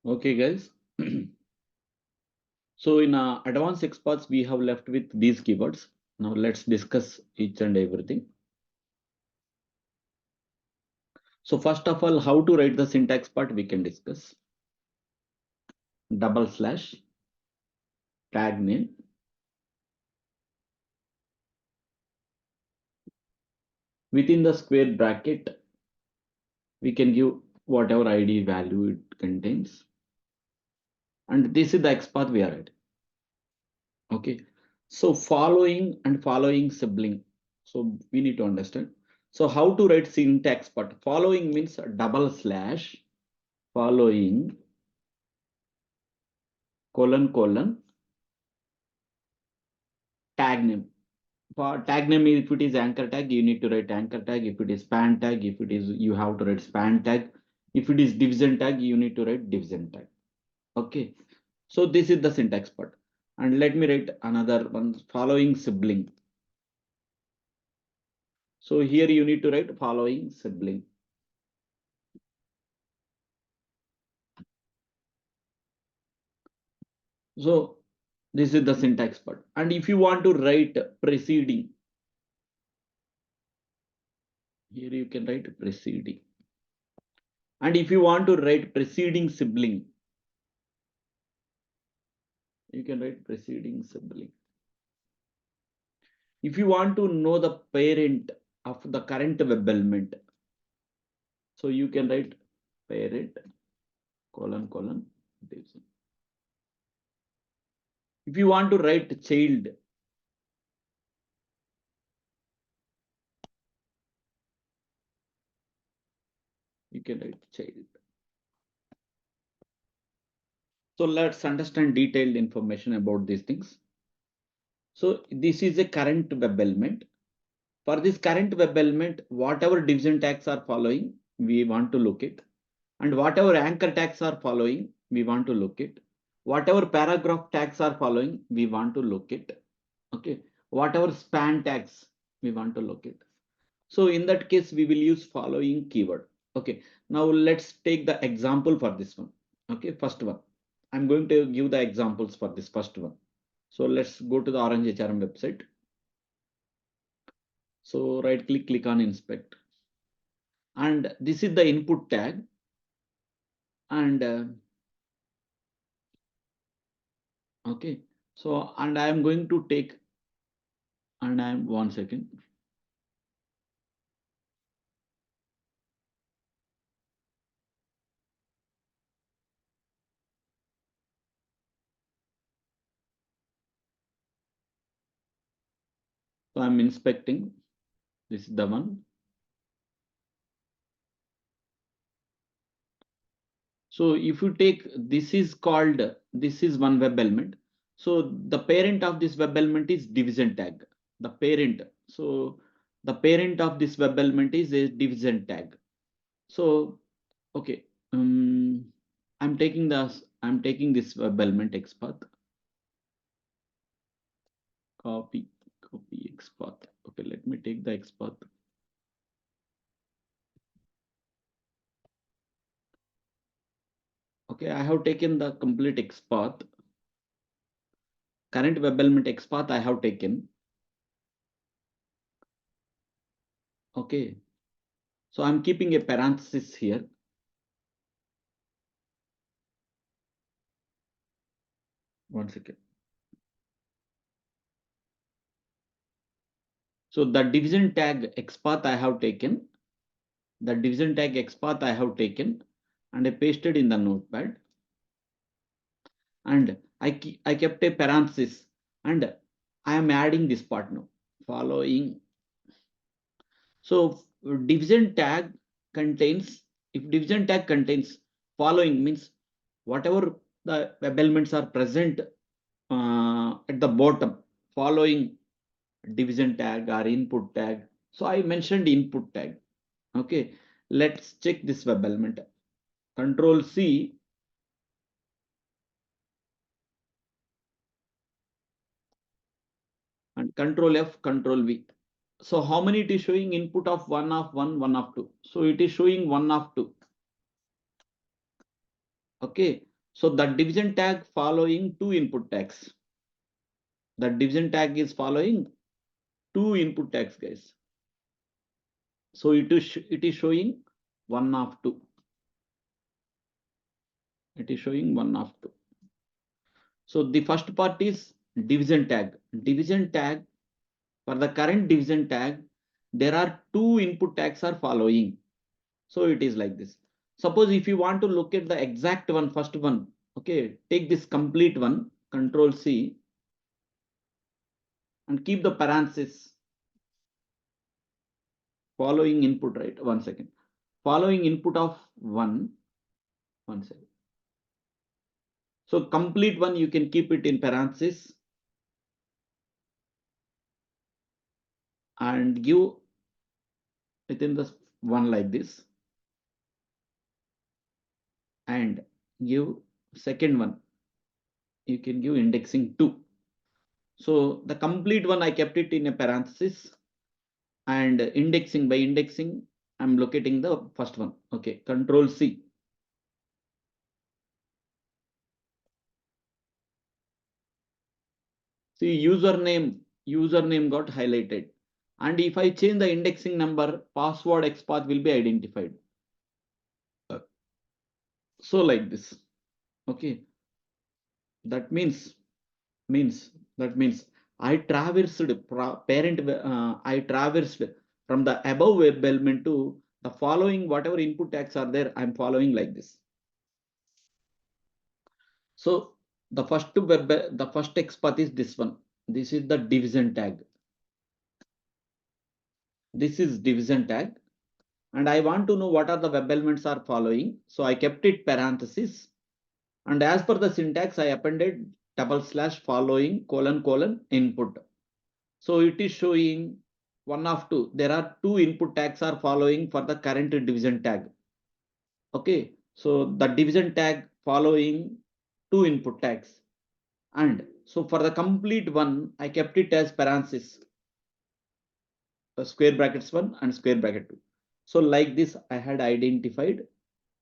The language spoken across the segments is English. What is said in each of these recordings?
Okay, guys. So in advanced experts, we have left with these keywords. Now let's discuss each and everything. So first of all, how to write the syntax part we can discuss. Double slash tag name. Within the square bracket, we can give whatever ID value it contains. And this is the XPath we are at. Okay. So following and following sibling. So we need to understand. So how to write syntax part? Following means double slash following colon tag name. For tag name, if it is anchor tag, you need to write anchor tag. If it is span tag, if it is, you have to write span tag. If it is division tag, you need to write division tag. Okay. So this is the syntax part. And let me write another one, following sibling. So here you need to write following sibling. So this is the syntax part. And if you want to write preceding, here you can write preceding. And if you want to write preceding sibling, you can write preceding sibling. If you want to know the parent of the current web element, so you can write parent colon division. If you want to write child, you can write child. So let's understand detailed information about these things. So this is a current web element. For this current web element, whatever division tags are following, we want to look it. And whatever anchor tags are following, we want to look it. Whatever paragraph tags are following, we want to look it. Okay. Whatever span tags, we want to look it. So in that case, we will use following keyword. Okay. Now let's take the example for this one. Okay. First one. I'm going to give the examples for this first one. So let's go to the Orange HRM website. So right click on inspect. And this is the input tag. And okay. So, and I am going to take, and I'm 1 second. So I'm inspecting. This is the one. So if you take, this is called, this is one web element. So the parent of this web element is division tag. The parent. So the parent of this web element is a division tag. So, okay. I'm taking this web element XPath. Copy XPath. Okay, let me take the XPath. Okay, I have taken the complete XPath. Current web element XPath I have taken. Okay. So I'm keeping a parenthesis here. One second. So the division tag XPath I have taken. The division tag XPath I have taken and I pasted in the notepad. And I kept a parenthesis and I am adding this part now. Following. So division tag contains, if division tag contains following means whatever the web elements are present at the bottom following division tag or input tag. So I mentioned input tag. Okay, let's check this web element. Control C. And Control F, Control V. So how many it is showing? Input of 1 of 1, 1 of 2. So it is showing 1 of 2. Okay. So the division tag following two input tags. The division tag is following two input tags, guys. So it is showing one of two. It is showing one of two. So the first part is division tag. Division tag, for the current division tag, there are two input tags are following. So it is like this. Suppose if you want to look at the exact one, first one, okay, take this complete one, Control C, and keep the parenthesis following input, right? One second. Following input of one second. So complete one, you can keep it in parenthesis and give within the one like this, and give second one, you can give indexing 2. So the complete one I kept it in a parenthesis, and indexing, by indexing I'm locating the first one. Okay, Control C. See, username got highlighted, and if I change the indexing number, password xpath will be identified. So like this. Okay, that means I traversed I traversed from the above web element to the following, whatever input tags are there, I'm following like this. So the first XPath is this one. This is the division tag. This is division tag. And I want to know what are the web elements are following. So I kept it parenthesis. And as per the syntax, I appended / following : input. So it is showing one of two. There are two input tags are following for the current division tag. Okay. So the division tag following two input tags. And so for the complete one, I kept it as parenthesis, square brackets 1 and square bracket 2. So like this, I had identified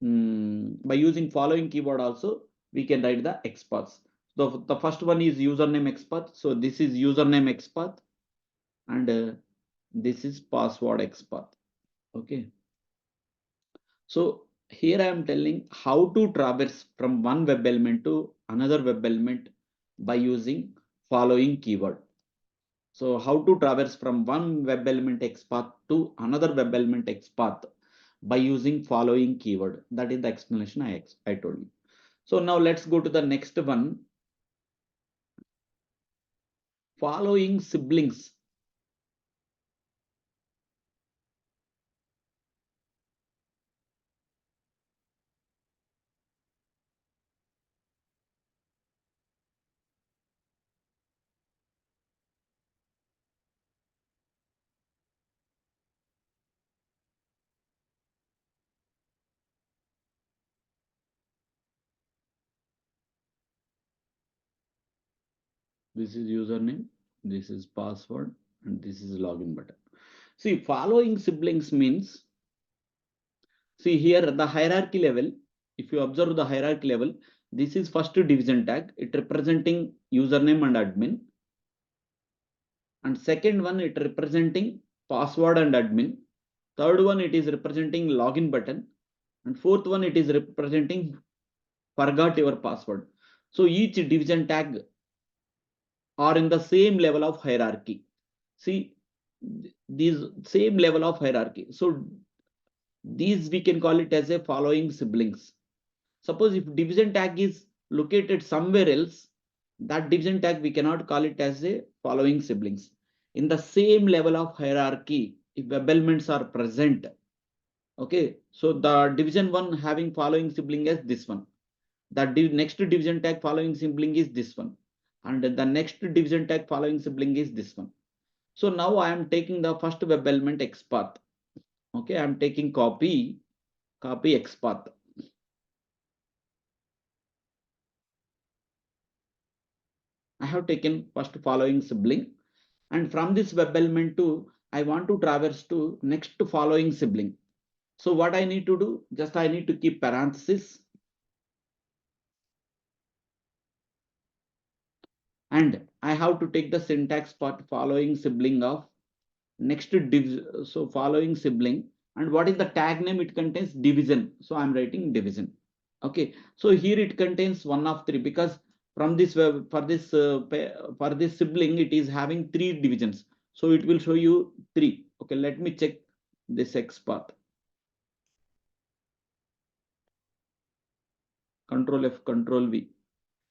by using following keyword also, we can write the XPaths. The first one is username XPath. So this is username XPath, and this is password XPath. Okay. So here I am telling how to traverse from one web element to another web element by using following keyword. So how to traverse from one web element XPath to another web element XPath by using following keyword. That is the explanation I told you. So now let's go to the next one. Following siblings. This is username, this is password, and this is login button. See, following siblings means, see here the hierarchy level. If you observe the hierarchy level, this is first division tag, it representing username and admin. And second one, it representing password and admin. Third one, it is representing login button. And fourth one, it is representing forgot your password. So each division tag are in the same level of hierarchy. See, these same level of hierarchy. So these we can call it as a following siblings. Suppose if division tag is located somewhere else, that division tag we cannot call it as a following siblings. In the same level of hierarchy, if web elements are present, okay, so the division one having following sibling as this one. The next division tag following sibling is this one. And the next division tag following sibling is this one. So now I am taking the first web element XPath. Okay, I am taking copy XPath. I have taken first following sibling, and from this web element to I want to traverse to next following sibling. So what I need to do, just I need to keep parenthesis and I have to take the syntax part following sibling of next div. So following sibling, and what is the tag name? It contains division. So I'm writing division. Okay. So here it contains one of three because from this for this sibling it is having three divisions. So it will show you three. Okay. Let me check this XPath. Control F, Control V.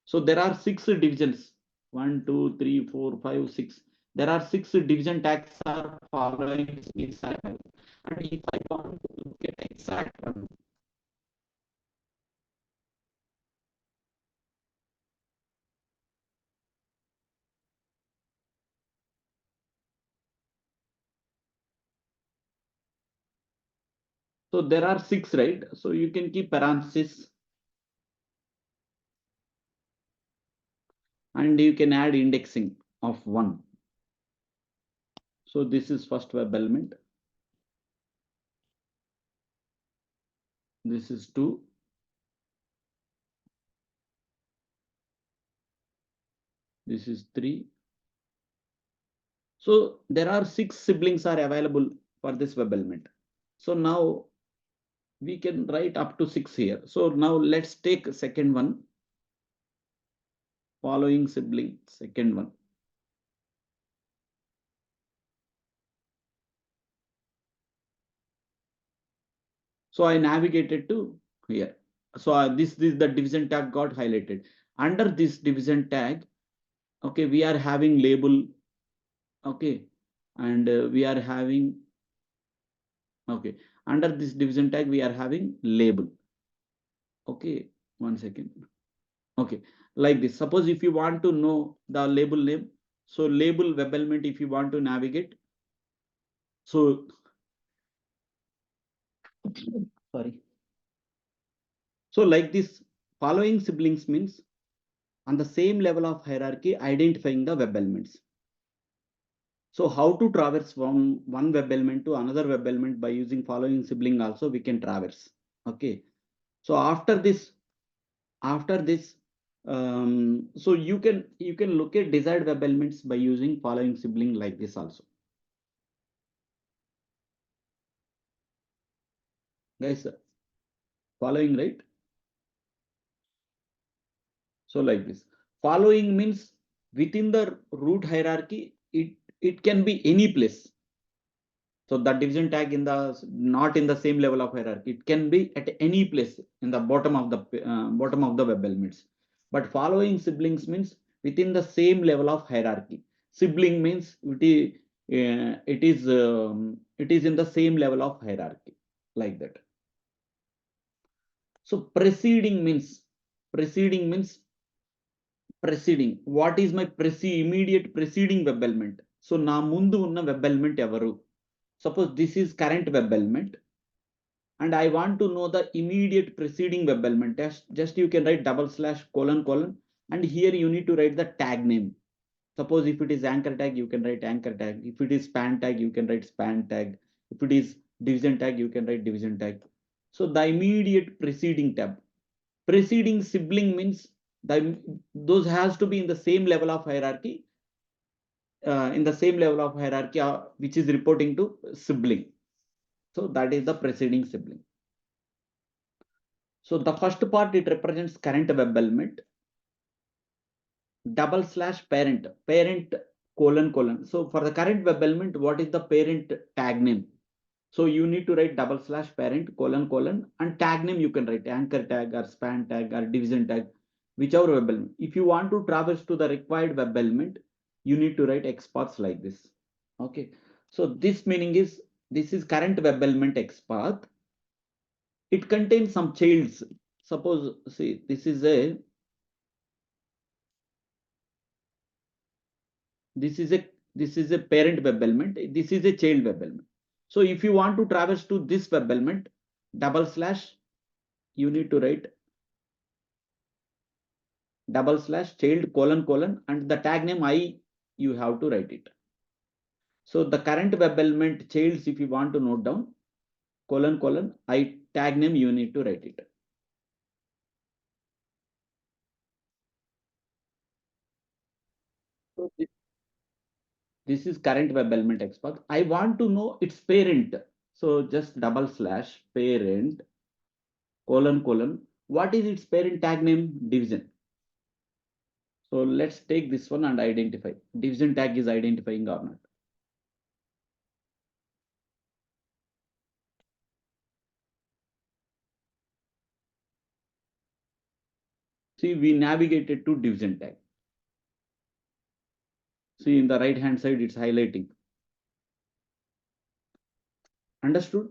So there are six divisions. 1, 2, 3, 4, 5, 6. There are six division tags are following inside. And if I want to get exact one, so there are six, right? So you can keep parenthesis and you can add indexing of 1. So this is first web element. This is 2. This is 3. So there are six siblings are available for this web element. So now we can write up to 6 here. So now let's take second one, following sibling, second one. So I navigated to here. So this is the division tag got highlighted. Under this division tag, okay, we are having label, okay, and we are having, okay, under this division tag we are having label. Okay, 1 second. Okay, like this. Suppose if you want to know the label name, so label web element if you want to navigate. So sorry. So like this, following siblings means on the same level of hierarchy, identifying the web elements. So how to traverse from one web element to another web element by using following sibling also we can traverse. Okay. So after this, so you can look at desired web elements by using following sibling like this also. Guys, following, right? So like this, following means within the root hierarchy, it can be any place. So the division tag in the not in the same level of hierarchy. It can be at any place in the bottom of the web elements. But following siblings means within the same level of hierarchy. Sibling means it is in the same level of hierarchy, like that. So preceding means preceding. What is my immediate preceding web element? So na mundu unna web element evaru? Suppose this is current web element and I want to know the immediate preceding web element. Just you can write // and here you need to write the tag name. Suppose if it is anchor tag, you can write anchor tag. If it is span tag, you can write span tag. If it is division tag, you can write division tag. So the immediate preceding tab. Preceding sibling means those has to be in the same level of hierarchy, which is reporting to sibling. So that is the preceding sibling. So the first part, it represents current web element, parent colon. So for the current web element, what is the parent tag name? So you need to write // parent and tag name you can write anchor tag or span tag or division tag, whichever web element. If you want to traverse to the required web element, you need to write xpaths like this. Okay. So this meaning is this is current web element xpath. It contains some childs. Suppose see this is a this is a parent web element. This is a child web element. So if you want to traverse to this web element, / you need to write / child colon and the tag name I you have to write it. So the current web element childs, if you want to note down colon I tag name you need to write it. So this is current web element XPath. I want to know its parent. So just double slash parent colon. What is its parent tag name? Division. So let's take this one and identify. Division tag is identifying or not. See, we navigated to division tag. See, in the right hand side, it's highlighting. Understood?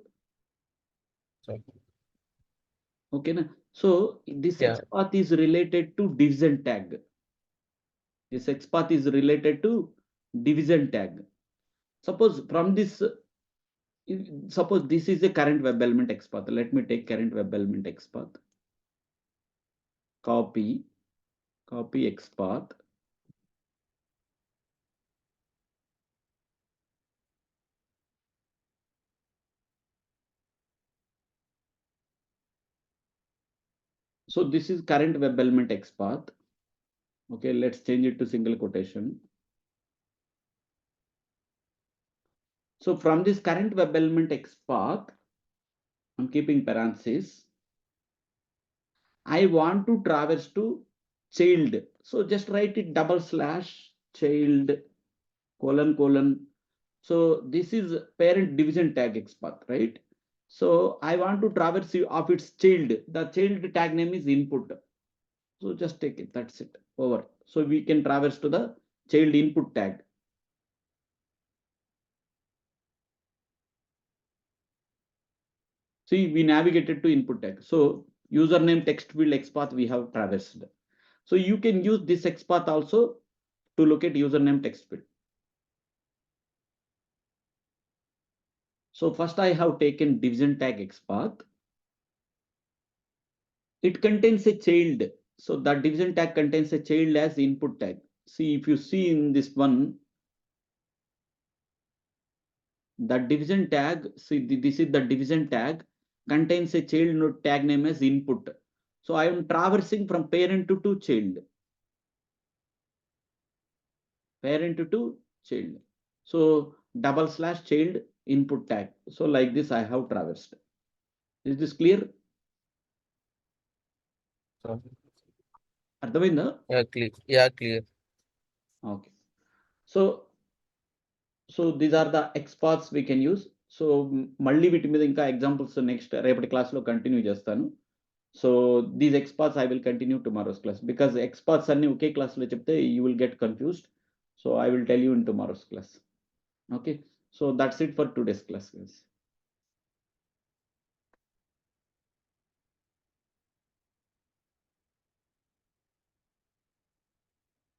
Okay. Na? So this XPath is related to division tag. This XPath is related to division tag. Suppose from this, suppose this is a current web element XPath. Let me take current web element XPath. Copy XPath. So this is current web element XPath. Okay, let's change it to single quotation. So from this current web element XPath, I'm keeping parentheses. I want to traverse to child. So just write it double slash child colon. So this is parent division tag XPath, right? So I want to traverse of its child. The child tag name is input. So just take it. That's it. Over. So we can traverse to the child input tag. See, we navigated to input tag. So username text field XPath we have traversed. So you can use this XPath also to locate username text field. So first I have taken division tag XPath. It contains a child. So that division tag contains a child as input tag. See, if you see in this one, the division tag, see this is the division tag, contains a child node tag name as input. So I am traversing from parent to child. Parent to child. So double slash child input tag. So like this I have traversed. Is this clear? అర్థమైందా? Clear. Okay. So these are the XPaths we can use. So మళ్ళీ వీటి మీద ఇంకా examples next రేపటి క్లాస్లో continue చేస్తాను. So these XPaths I will continue tomorrow's class because XPaths అన్ని ఒకే క్లాస్లో చెప్తే you will get confused. So I will tell you in tomorrow's class. Okay. So that's it for today's class, guys.